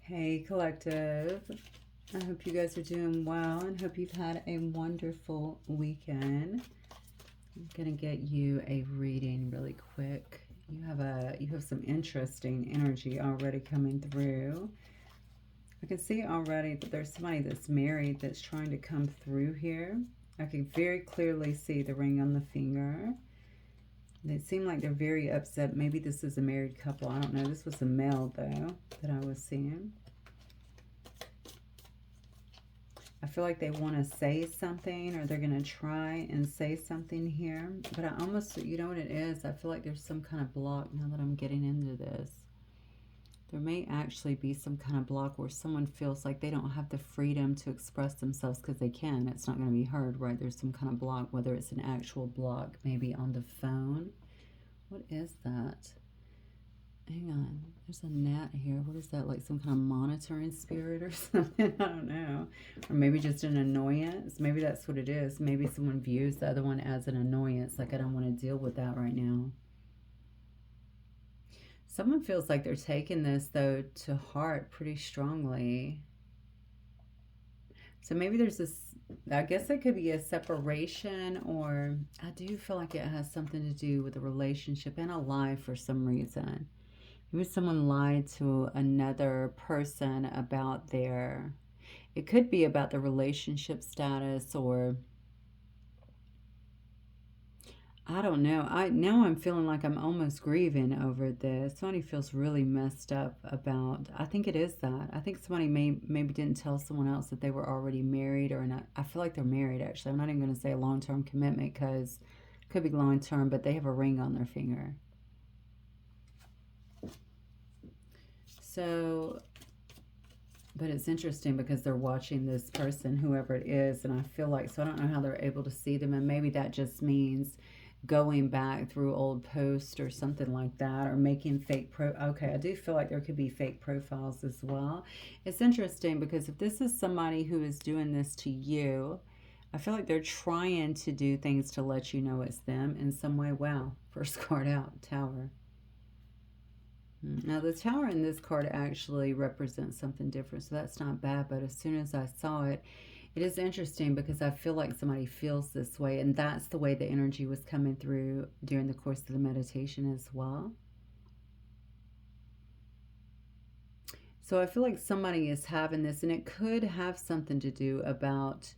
Hey, collective. I hope you guys are doing well and hope you've had a wonderful weekend. I'm gonna get you a reading really quick. You have some interesting energy already coming through. I can see already that there's somebody that's married that's trying to come through here. I can very clearly see the ring on the finger. They seem like they're very upset. Maybe this is a married couple. I don't know. This was a male, though, that I was seeing. I feel like they want to say something, or they're going to try and say something here. But I almost, you know what it is? I feel like there's some kind of block now that I'm getting into this. There may actually be some kind of block where someone feels like they don't have the freedom to express themselves because they can. It's not going to be heard, right? There's some kind of block, whether it's an actual block, maybe on the phone. What is that? Hang on. There's a gnat here. What is that? Like some kind of monitoring spirit or something? I don't know. Or maybe just an annoyance. Maybe that's what it is. Maybe someone views the other one as an annoyance. Like, I don't want to deal with that right now. Someone feels like they're taking this, though, to heart pretty strongly. So maybe there's this, I guess it could be a separation, or I do feel like it has something to do with a relationship and a lie for some reason. Maybe someone lied to another person about their, it could be about the relationship status, or I don't know. Now I'm feeling like I'm almost grieving over this. Somebody feels really messed up about, I think it is that. I think somebody maybe didn't tell someone else that they were already married, or not. I feel like they're married, actually. I'm not even going to say a long-term commitment because it could be long-term, but they have a ring on their finger. So, but it's interesting because they're watching this person, whoever it is, and I feel like, so I don't know how they're able to see them, and maybe that just means going back through old posts or something like that, or making fake okay, I do feel like there could be fake profiles as well. It's interesting because if this is somebody who is doing this to you, I feel like they're trying to do things to let you know it's them in some way. Wow, first card out, Tower. Now, the tower in this card actually represents something different, so that's not bad. But as soon as I saw it, it is interesting because I feel like somebody feels this way, and that's the way the energy was coming through during the course of the meditation as well. So I feel like somebody is having this, and it could have something to do about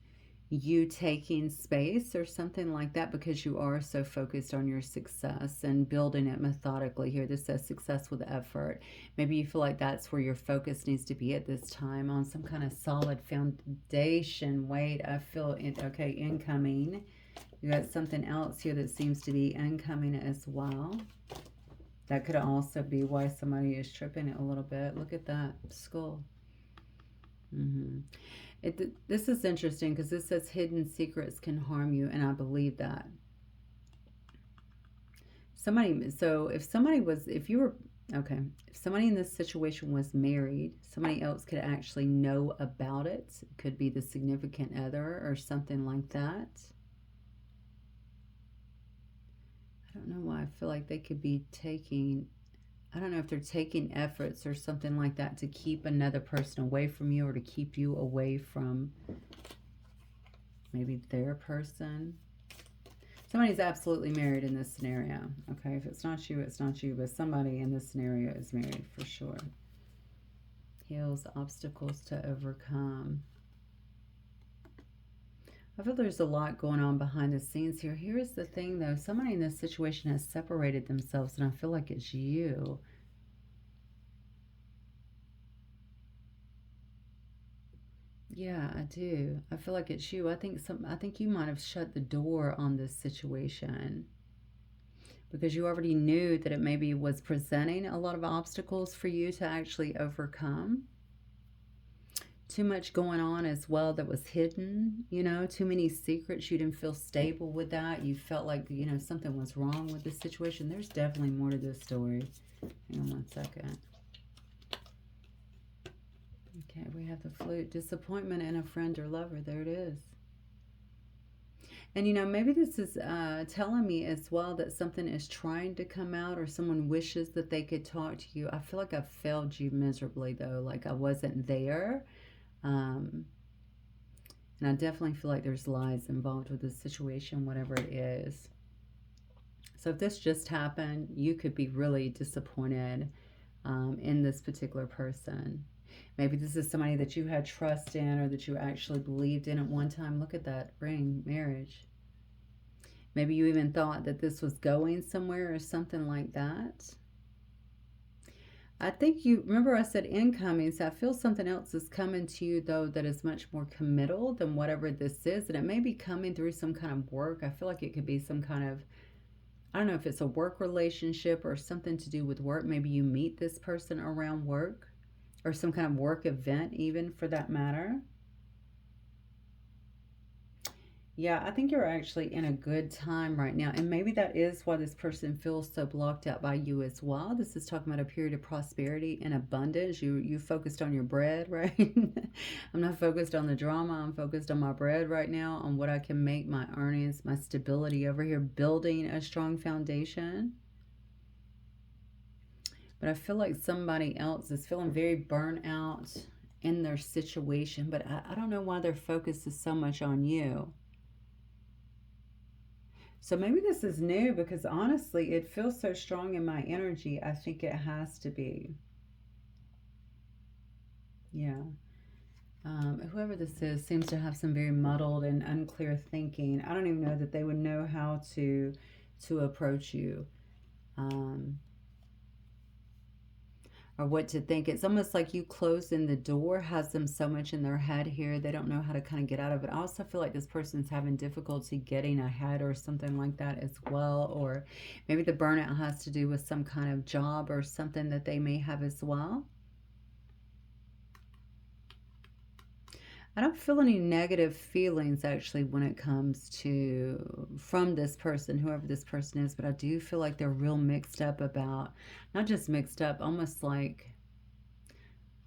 you taking space or something like that, because you are so focused on your success and building it methodically. Here this says success with effort. Maybe you feel like that's where your focus needs to be at this time, on some kind of solid foundation. Wait, I feel it. Okay, incoming. You got something else here that seems to be incoming as well. That could also be why somebody is tripping it a little bit. Look at that skull. This is interesting because this says hidden secrets can harm you, and I believe that. So if somebody was, if you were, okay, if somebody in this situation was married, somebody else could actually know about it. It could be the significant other or something like that. I don't know why I feel like they could be taking, I don't know if they're taking efforts or something like that to keep another person away from you, or to keep you away from maybe their person. Somebody's absolutely married in this scenario. Okay, if it's not you, it's not you, but somebody in this scenario is married for sure. Heals obstacles to overcome. I feel there's a lot going on behind the scenes here. Here's the thing, though. Somebody in this situation has separated themselves, and I feel like it's you. Yeah, I do. I feel like it's you. I think you might have shut the door on this situation because you already knew that it maybe was presenting a lot of obstacles for you to actually overcome. Too much going on as well that was hidden, too many secrets. You didn't feel stable with that. You felt like, something was wrong with the situation. There's definitely more to this story. Hang on one second. Okay, we have the flute. Disappointment in a friend or lover. There it is. And you know, maybe this is telling me as well that something is trying to come out or someone wishes that they could talk to you. I feel like I failed you miserably though, like I wasn't there. Um, and I definitely feel like there's lies involved with this situation, whatever it is. So if this just happened, you could be really disappointed in this particular person. Maybe this is somebody that you had trust in or that you actually believed in at one time. Look at that ring, marriage. Maybe you even thought that this was going somewhere or something like that. I think you remember I said incoming, so I feel something else is coming to you though that is much more committal than whatever this is, and it may be coming through some kind of work. I feel like it could be some kind of, I don't know if it's a work relationship or something to do with work. Maybe you meet this person around work or some kind of work event, even for that matter. Yeah, I think you're actually in a good time right now. And maybe that is why this person feels so blocked out by you as well. This is talking about a period of prosperity and abundance. You focused on your bread, right? I'm not focused on the drama. I'm focused on my bread right now, on what I can make, my earnings, my stability over here, building a strong foundation. But I feel like somebody else is feeling very burnt out in their situation, but I don't know why their focus is so much on you. So maybe this is new because honestly, it feels so strong in my energy. I think it has to be. Yeah. Whoever this is seems to have some very muddled and unclear thinking. I don't even know that they would know how to approach you. Um, or what to think. It's almost like you closing the door has them so much in their head here, they don't know how to kind of get out of it. I also feel like this person's having difficulty getting ahead or something like that as well. Or maybe the burnout has to do with some kind of job or something that they may have as well. I don't feel any negative feelings actually when it comes to from this person, whoever this person is, but I do feel like they're real mixed up about, not just mixed up, almost like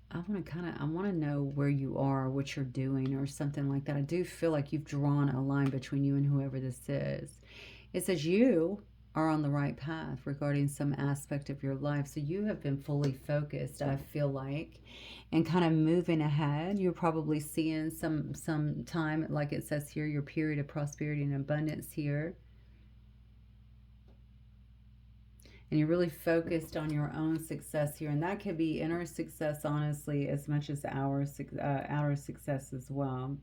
I want to know where you are, what you're doing, or something like that. I do feel like you've drawn a line between you and whoever this is. It says you are on the right path regarding some aspect of your life. So you have been fully focused, I feel like, and kind of moving ahead. You're probably seeing some time, like it says here, your period of prosperity and abundance here. And you're really focused on your own success here, and that could be inner success honestly as much as outer success as well.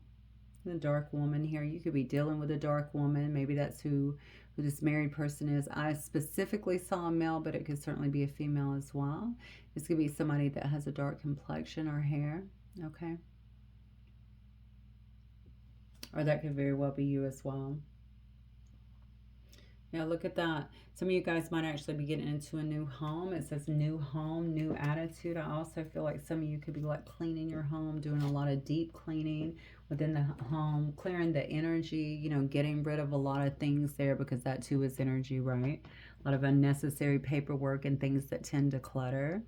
The dark woman here, you could be dealing with a dark woman. Maybe that's who this married person is. I specifically saw a male, but it could certainly be a female as well. This could be somebody that has a dark complexion or hair. Okay, or that could very well be you as well. Yeah, look at that. Some of you guys might actually be getting into a new home. It says new home, new attitude. I also feel like some of you could be like cleaning your home, doing a lot of deep cleaning within the home, clearing the energy, you know, getting rid of a lot of things there because that too is energy, right? A lot of unnecessary paperwork and things that tend to clutter.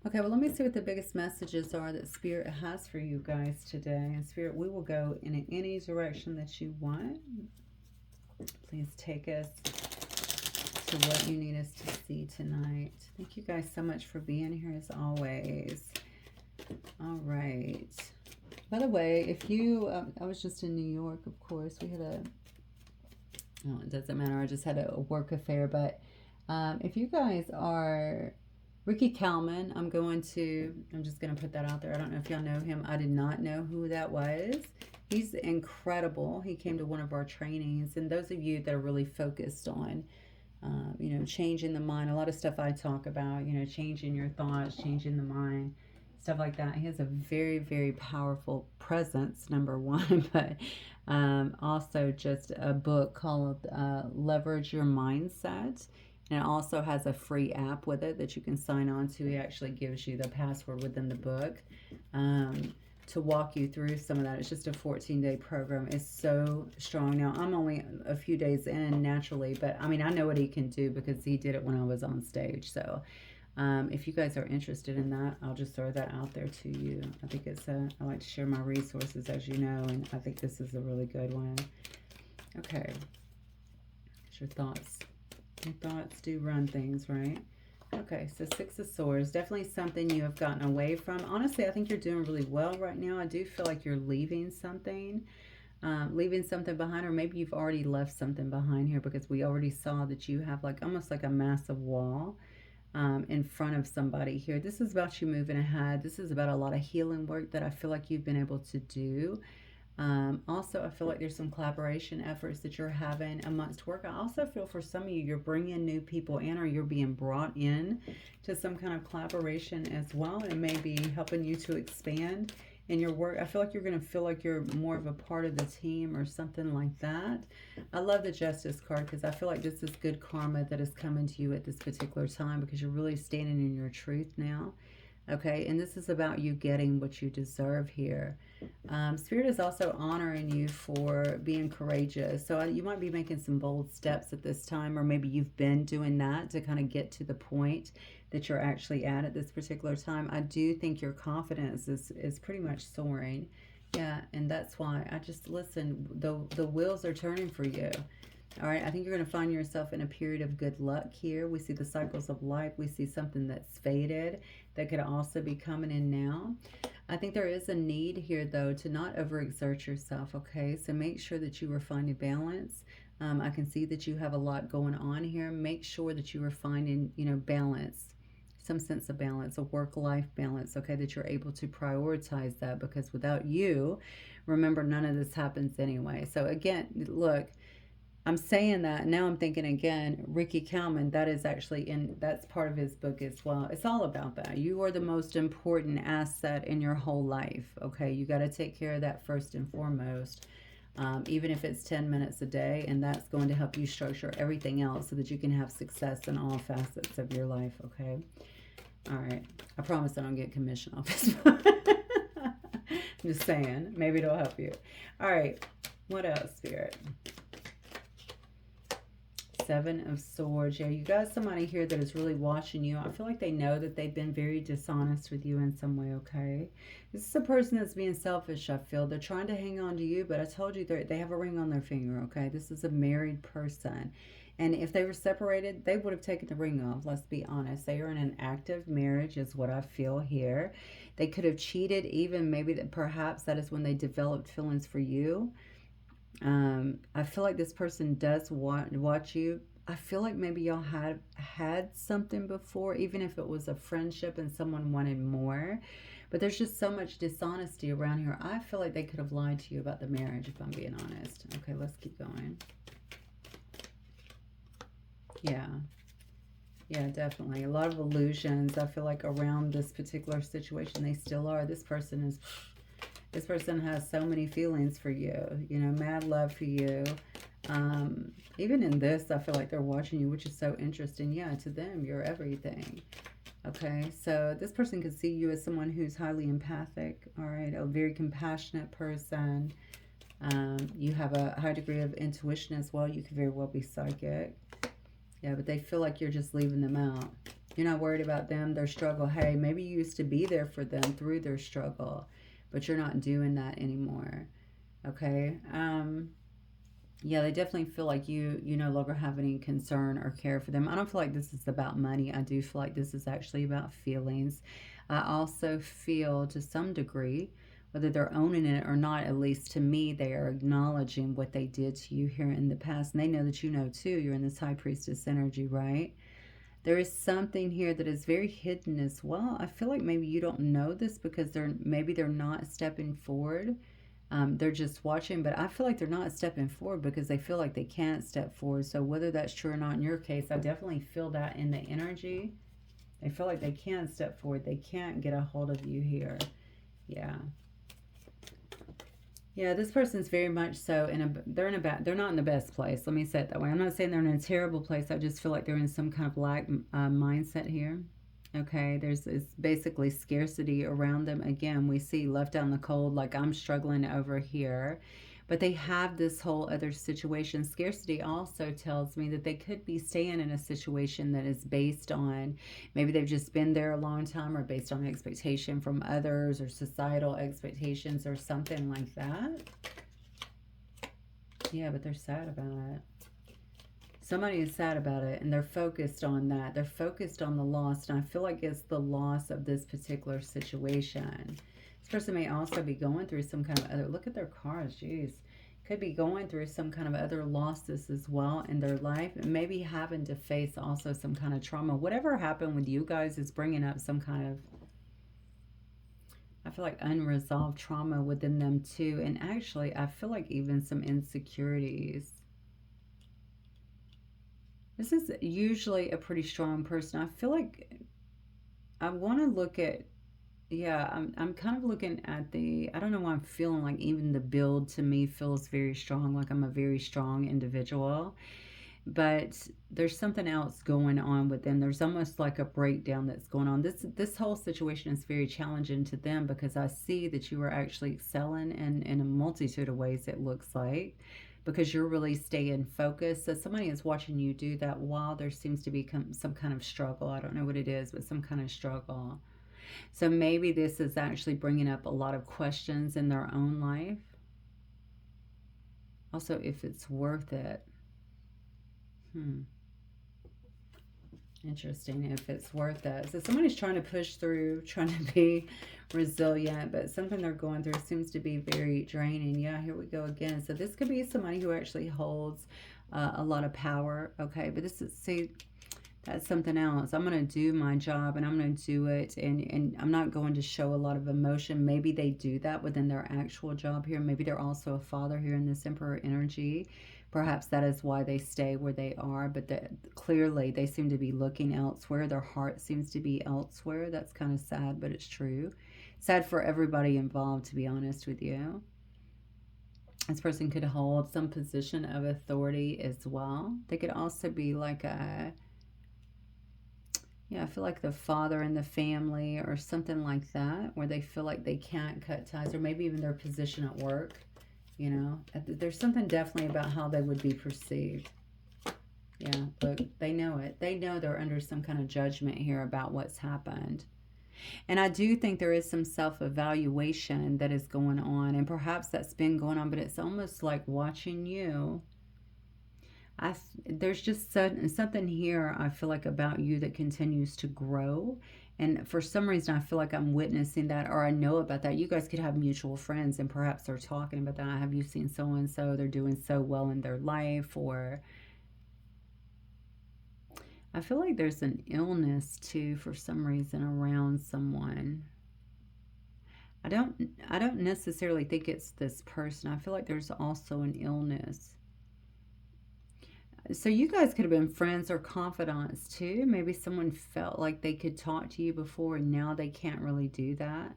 Okay, well, let me see what the biggest messages are that Spirit has for you guys today. And Spirit, we will go in any direction that you want. Please take us to what you need us to see tonight. Thank you guys so much for being here as always. All right. By the way, if you, I was just in New York, of course. We had oh, it doesn't matter. I just had a work affair. But if you guys are Ricky Kalman, I'm just going to put that out there. I don't know if y'all know him. I did not know who that was. He's incredible. He came to one of our trainings. And those of you that are really focused on, you know, changing the mind, a lot of stuff I talk about, you know, changing your thoughts, changing the mind, stuff like that. He has a very, very powerful presence, number one, but also just a book called Leverage Your Mindset. And it also has a free app with it that you can sign on to. He actually gives you the password within the book to walk you through some of that. It's just a 14-day program. It's so strong. Now, I'm only a few days in naturally, but I mean, I know what he can do because he did it when I was on stage. So If you guys are interested in that, I'll just throw that out there to you. I think it's I like to share my resources, as you know, and I think this is a really good one. Okay. What's your thoughts? Your thoughts do run things, right? Okay, so Six of Swords, definitely something you have gotten away from. Honestly, I think you're doing really well right now. I do feel like you're leaving something behind, or maybe you've already left something behind here, because we already saw that you have like almost like a massive wall in front of somebody here. This is about you moving ahead. This is about a lot of healing work that I feel like you've been able to do. Also, I feel like there's some collaboration efforts that you're having amongst work. I also feel for some of you, you're bringing new people in, or you're being brought in to some kind of collaboration as well. It may be helping you to expand in your work. I feel like you're going to feel like you're more of a part of the team or something like that. I love the Justice card, because I feel like this is good karma that is coming to you at this particular time, because you're really standing in your truth now. Okay, and this is about you getting what you deserve here. Spirit is also honoring you for being courageous. So you might be making some bold steps at this time, or maybe you've been doing that to kind of get to the point that you're actually at this particular time. I do think your confidence is pretty much soaring. Yeah, and that's why I just, listen, the wheels are turning for you. All right, I think you're going to find yourself in a period of good luck here. We see the cycles of life. We see something that's faded that could also be coming in now. I think there is a need here, though, to not overexert yourself, okay? So make sure that you are finding balance. I can see that you have a lot going on here. Make sure that you are finding, balance, some sense of balance, a work-life balance, okay, that you're able to prioritize that, because without you, remember, none of this happens anyway. So again, look, I'm saying that, now I'm thinking again, Ricky Kalman, that is actually that's part of his book as well. It's all about that. You are the most important asset in your whole life, okay? You got to take care of that first and foremost, even if it's 10 minutes a day, and that's going to help you structure everything else so that you can have success in all facets of your life, okay? All right. I promise I don't get commission off this one. I'm just saying. Maybe it'll help you. All right. What else, Spirit? Seven of Swords. Yeah, you got somebody here that is really watching you. I feel like they know that they've been very dishonest with you in some way, okay? This is a person that's being selfish, I feel. They're trying to hang on to you, but I told you they have a ring on their finger, okay? This is a married person. And if they were separated, they would have taken the ring off. Let's be honest. They are in an active marriage is what I feel here. They could have cheated, even maybe that perhaps that is when they developed feelings for you. I feel like this person does watch you. I feel like maybe y'all had something before, even if it was a friendship and someone wanted more. But there's just so much dishonesty around here. I feel like they could have lied to you about the marriage, if I'm being honest. Okay, let's keep going. Yeah. Yeah, definitely. A lot of illusions, I feel like, around this particular situation. They still are. This person has so many feelings for you, mad love for you. Even in this, I feel like they're watching you, which is so interesting. Yeah, to them, you're everything. Okay, so this person could see you as someone who's highly empathic, all right, a very compassionate person. You have a high degree of intuition as well. You could very well be psychic. Yeah, but they feel like you're just leaving them out. You're not worried about them, their struggle. Hey, maybe you used to be there for them through their struggle, but you're not doing that anymore. Okay. Yeah, they definitely feel like you no longer have any concern or care for them. I don't feel like this is about money. I do feel like this is actually about feelings. I also feel, to some degree, whether they're owning it or not, at least to me, they are acknowledging what they did to you here in the past. And they know that you know too. You're in this High Priestess energy, right? There is something here that is very hidden as well. I feel like maybe you don't know this because maybe they're not stepping forward. They're just watching, but I feel like they're not stepping forward because they feel like they can't step forward. So whether that's true or not in your case, I definitely feel that in the energy. They feel like they can't step forward. They can't get a hold of you here. Yeah. Yeah, this person's very much so they're not in the best place. Let me say it that way. I'm not saying they're in a terrible place. I just feel like they're in some kind of lack mindset here. Okay, it's basically scarcity around them. Again, we see left out in the cold, like I'm struggling over here. But they have this whole other situation. Scarcity also tells me that they could be staying in a situation that is based on, maybe they've just been there a long time, or based on expectation from others or societal expectations or something like that. Yeah, but they're sad about it. Somebody is sad about it, and they're focused on that. They're focused on the loss, and I feel like it's the loss of this particular situation. This person may also be going through some kind of other, look at their cards, jeez. Could be going through some kind of other losses as well in their life, and maybe having to face also some kind of trauma. Whatever happened with you guys is bringing up some kind of, I feel like, unresolved trauma within them too. And actually, I feel like even some insecurities. This is usually a pretty strong person. I feel like I want to look at, yeah, I'm kind of looking at the, I don't know why I'm feeling like even the build to me feels very strong, like I'm a very strong individual. But there's something else going on with them. There's almost like a breakdown that's going on. This whole situation is very challenging to them, because I see that you are actually excelling in a multitude of ways, it looks like, because you're really staying focused. So somebody is watching you do that while there seems to be some kind of struggle. I don't know what it is, but some kind of struggle. So maybe this is actually bringing up a lot of questions in their own life. Also, if it's worth it. Interesting, if it's worth it. So somebody's trying to push through, trying to be resilient, but something they're going through seems to be very draining. Yeah, here we go again. So this could be somebody who actually holds a lot of power. Okay, but this is, see, that's something else. I'm going to do my job, and I'm going to do it, and I'm not going to show a lot of emotion. Maybe they do that within their actual job here. Maybe they're also a father here in this Emperor energy. Perhaps that is why they stay where they are, but clearly they seem to be looking elsewhere. Their heart seems to be elsewhere. That's kind of sad, but it's true. Sad for everybody involved, to be honest with you. This person could hold some position of authority as well. They could also be like a, yeah, I feel like the father in the family or something like that, where they feel like they can't cut ties, or maybe even their position at work. You know, there's something definitely about how they would be perceived. Yeah, look, they know it. They know they're under some kind of judgment here about what's happened. And I do think there is some self-evaluation that is going on, and perhaps that's been going on, but it's almost like watching you. There's just something here, I feel like, about you that continues to grow. And for some reason, I feel like I'm witnessing that, or I know about that. You guys could have mutual friends, and perhaps they're talking about that. Have you seen so and so? They're doing so well in their life, or I feel like there's an illness too for some reason around someone. I don't necessarily think it's this person. I feel like there's also an illness. So you guys could have been friends or confidants too. Maybe someone felt like they could talk to you before, and now they can't really do that.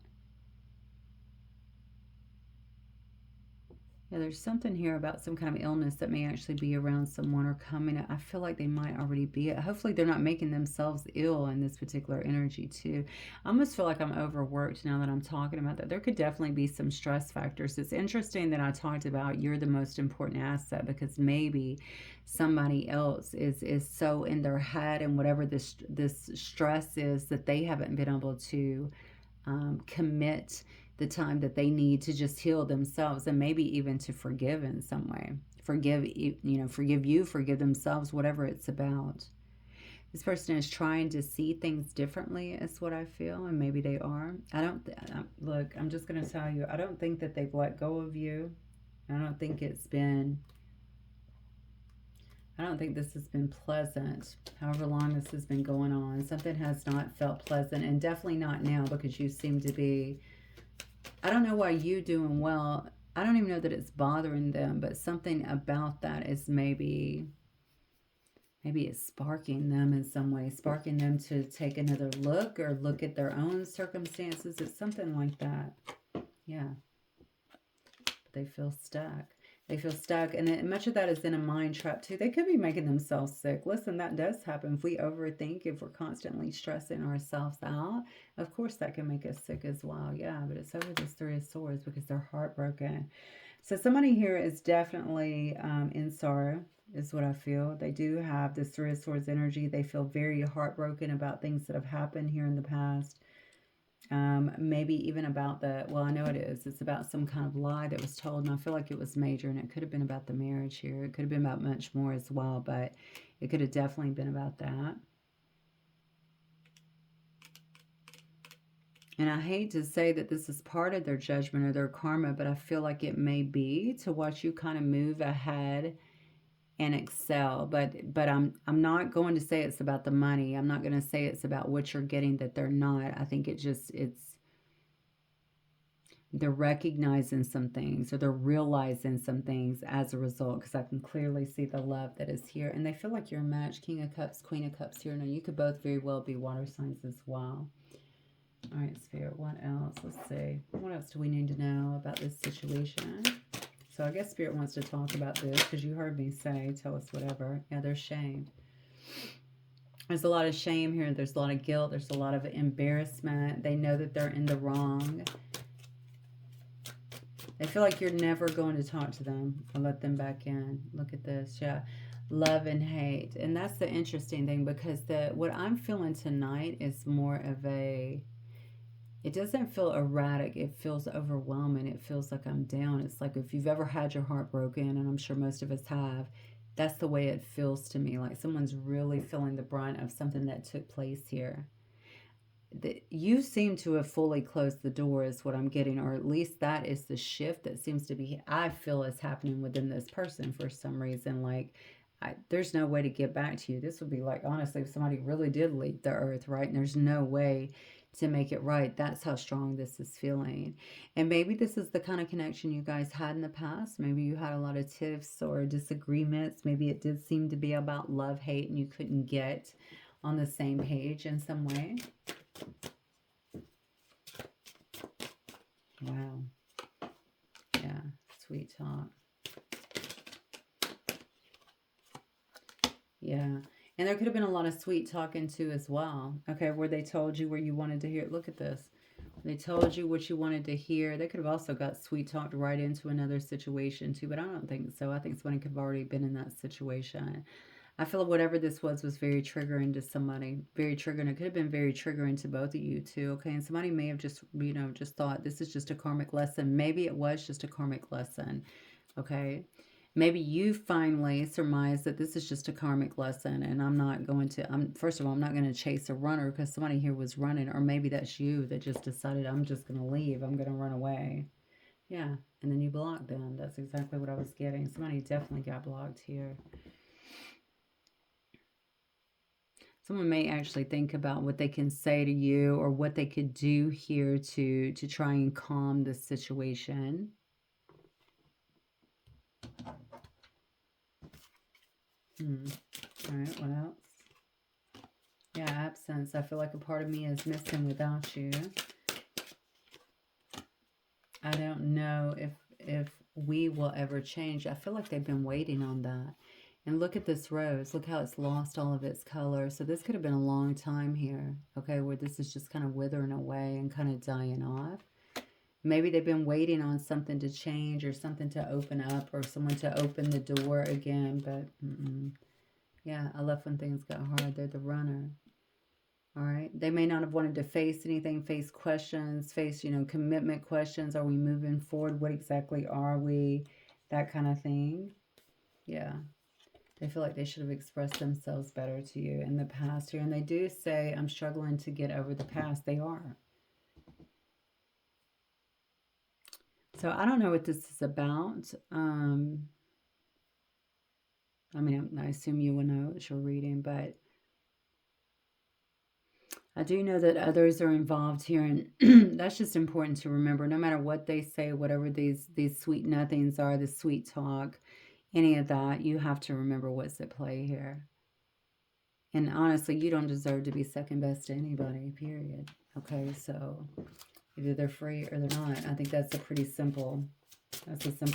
Yeah, there's something here about some kind of illness that may actually be around someone or coming. I feel like they might already be it. Hopefully they're not making themselves ill in this particular energy too. I almost feel like I'm overworked now that I'm talking about that. There could definitely be some stress factors. It's interesting that I talked about you're the most important asset, because maybe somebody else is so in their head, and whatever this stress is, that they haven't been able to commit the time that they need to just heal themselves, and maybe even to forgive in some way. Forgive, forgive you, forgive themselves, whatever it's about. This person is trying to see things differently, is what I feel, and maybe they are. I don't, look, I'm just going to tell you, I don't think that they've let go of you. I don't think this has been pleasant, however long this has been going on. Something has not felt pleasant, and definitely not now, because you seem to be, I don't know why you doing well. I don't even know that it's bothering them, but something about that is maybe it's sparking them in some way, sparking them to take another look or look at their own circumstances. It's something like that. Yeah. But they feel stuck. They feel stuck, and much of that is in a mind trap too. They could be making themselves sick. Listen, that does happen. If we overthink, if we're constantly stressing ourselves out, of course that can make us sick as well. Yeah, but it's over this Three of Swords because they're heartbroken. So somebody here is definitely in sorrow, is what I feel. They do have this Three of Swords energy. They feel very heartbroken about things that have happened here in the past. Maybe even about well, I know it is. It's about some kind of lie that was told, and I feel like it was major, and it could have been about the marriage here. It could have been about much more as well, but it could have definitely been about that. And I hate to say that this is part of their judgment or their karma, but I feel like it may be to watch you kind of move ahead and excel. But I'm not going to say it's about the money. I'm not going to say it's about what you're getting that they're not. I think they're recognizing some things, or they're realizing some things as a result, because I can clearly see the love that is here. And they feel like you're a match. King of Cups, Queen of Cups here. Now, you could both very well be water signs as well. All right, Spirit, what else? Let's see. What else do we need to know about this situation? So I guess Spirit wants to talk about this, because you heard me say, tell us whatever. Yeah, there's shame. There's a lot of shame here. There's a lot of guilt. There's a lot of embarrassment. They know that they're in the wrong. They feel like you're never going to talk to them or let them back in. Look at this. Yeah. Love and hate. And that's the interesting thing, because what I'm feeling tonight is more of it doesn't feel erratic. It feels overwhelming. It feels like I'm down. It's like if you've ever had your heart broken, and I'm sure most of us have, that's the way it feels to me. Like someone's really feeling the brunt of something that took place here. You seem to have fully closed the door is what I'm getting, or at least that is the shift that seems to be, I feel, is happening within this person for some reason. Like, there's no way to get back to you. This would be like, honestly, if somebody really did leave the earth, right? And there's no way to make it right. That's how strong this is feeling. And maybe this is the kind of connection you guys had in the past. Maybe you had a lot of tiffs or disagreements. Maybe it did seem to be about love, hate, and you couldn't get on the same page in some way. Wow. Yeah, sweet talk. Yeah. And there could have been a lot of sweet talking too as well. Okay, where they told you where you wanted to hear it. Look at this. They told you what you wanted to hear. They could have also got sweet talked right into another situation too, but I don't think so. I think somebody could have already been in that situation. I feel like whatever this was very triggering to somebody. Very triggering. It could have been very triggering to both of you too, okay? And somebody may have just, just thought this is just a karmic lesson. Maybe it was just a karmic lesson, okay? Maybe you finally surmised that this is just a karmic lesson, and I'm not going to, first of all, I'm not going to chase a runner, because somebody here was running. Or maybe that's you that just decided, I'm just going to leave. I'm going to run away. Yeah, and then you blocked them. That's exactly what I was getting. Somebody definitely got blocked here. Someone may actually think about what they can say to you, or what they could do here to try and calm the situation. All right, what else? Yeah, absence. I feel like a part of me is missing without you. I don't know if we will ever change. I feel like they've been waiting on that. And look at this rose. Look how it's lost all of its color. So this could have been a long time here, okay, where this is just kind of withering away and kind of dying off. Maybe they've been waiting on something to change, or something to open up, or someone to open the door again. But, yeah, I love when things got hard. They're the runner. All right. They may not have wanted to face anything, face questions, face, commitment questions. Are we moving forward? What exactly are we? That kind of thing. Yeah. They feel like they should have expressed themselves better to you in the past here. And they do say, I'm struggling to get over the past. They are. So I don't know what this is about. I mean, I assume you will know as you're reading, but I do know that others are involved here, and that's just important to remember. No matter what they say, whatever these sweet nothings are, the sweet talk, any of that, you have to remember what's at play here. And honestly, you don't deserve to be second best to anybody, period. Okay, so either they're free or they're not. I think that's a simple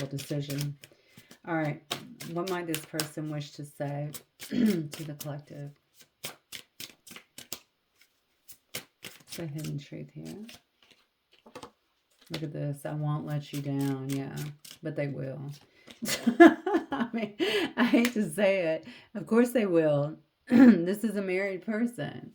decision. All right, what might this person wish to say to the collective? The hidden truth here. Look at this. I won't let you down. Yeah. but they will. I mean, I hate to say it. Of course they will. This is a married person.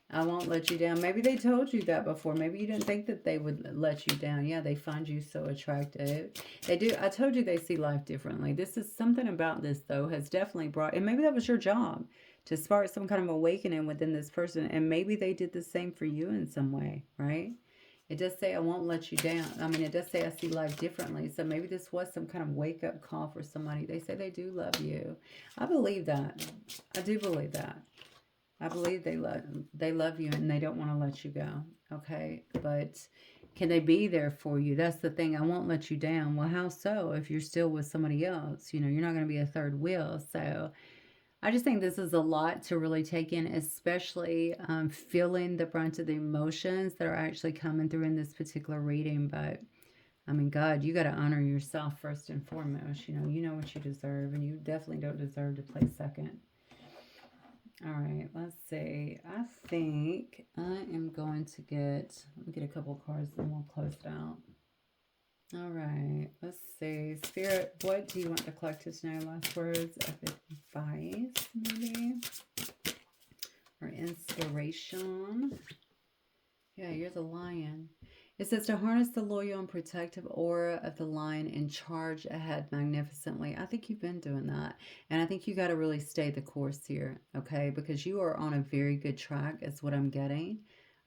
I won't let you down. Maybe they told you that before. Maybe you didn't think that they would let you down. Yeah, they find you so attractive. They do. I told you they see life differently. This is something about this, though, has definitely brought, and maybe that was your job to spark some kind of awakening within this person. And maybe they did the same for you in some way, right? It does say, I won't let you down. I mean, it does say, I see life differently. So maybe this was some kind of wake up call for somebody. They say they do love you. I believe that. I do believe that. I believe they love you and they don't want to let you go. Okay? But can they be there for you? That's the thing. I won't let you down. Well, how so if you're still with somebody else? You know, you're not going to be a third wheel. So I just think this is a lot to really take in, especially feeling the brunt of the emotions that are actually coming through in this particular reading. But I mean, God, you got to honor yourself first and foremost. You know what you deserve, and you definitely don't deserve to play second. All right, let's see. I think I am going to let me get a couple cards and we'll close it out. All right, let's see. Spirit, what do you want the collective to know? Last words of advice, maybe? Or inspiration? Yeah, you're the lion. It says to harness the loyal and protective aura of the lion and charge ahead magnificently. I think you've been doing that. And I think you got to really stay the course here, okay? Because you are on a very good track, is what I'm getting.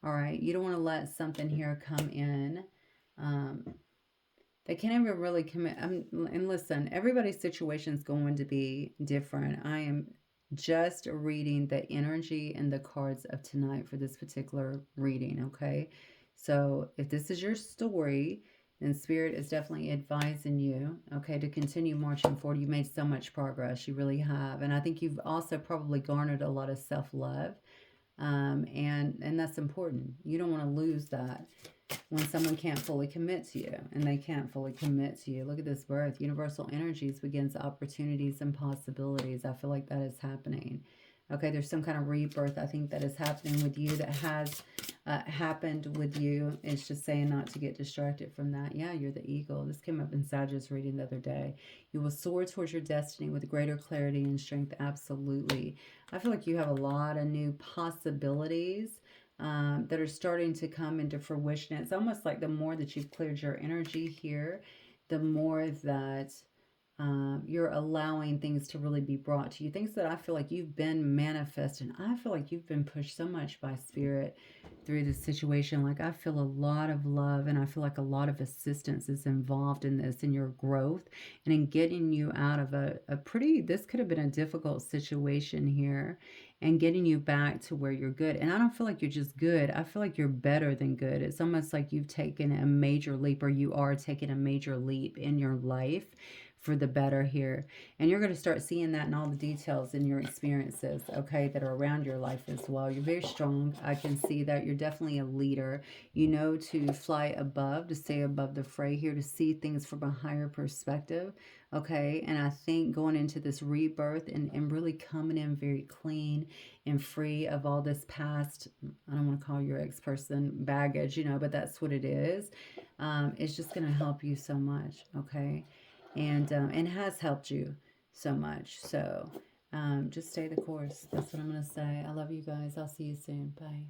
All right. You don't want to let something here come in. Um, they can't even really commit. And listen, everybody's situation is going to be different. I am just reading the energy and the cards of tonight for this particular reading, okay? So if this is your story, then Spirit is definitely advising you, okay, to continue marching forward. You made so much progress. You really have. And I think you've also probably garnered a lot of self-love. And that's important. You don't want to lose that when someone can't fully commit to you and they can't fully commit to you. Look at this birth. Universal energies begins opportunities and possibilities. I feel like that is happening. Okay, there's some kind of rebirth, I think, that is happening with you, that has happened with you. It's just saying not to get distracted from that. Yeah, you're the eagle. This came up in Sagittarius reading the other day. You will soar towards your destiny with greater clarity and strength. Absolutely. I feel like you have a lot of new possibilities that are starting to come into fruition. It's almost like the more that you've cleared your energy here, the more that you're allowing things to really be brought to you. Things that I feel like you've been manifesting. I feel like you've been pushed so much by Spirit through this situation. Like, I feel a lot of love and I feel like a lot of assistance is involved in this, in your growth and in getting you out of a pretty, this could have been a difficult situation here, and getting you back to where you're good. And I don't feel like you're just good. I feel like you're better than good. It's almost like you've taken a major leap, or you are taking a major leap in your life for the better here. And you're going to start seeing that in all the details in your experiences, okay, that are around your life as well. You're very strong. I can see that. You're definitely a leader. You know to fly above, to stay above the fray here, to see things from a higher perspective, okay? And I think going into this rebirth and really coming in very clean and free of all this past, I don't want to call your ex-person baggage, but that's what it is. It's just going to help you so much, okay? And has helped you so much. So just stay the course. That's what I'm going to say. I love you guys. I'll see you soon. Bye.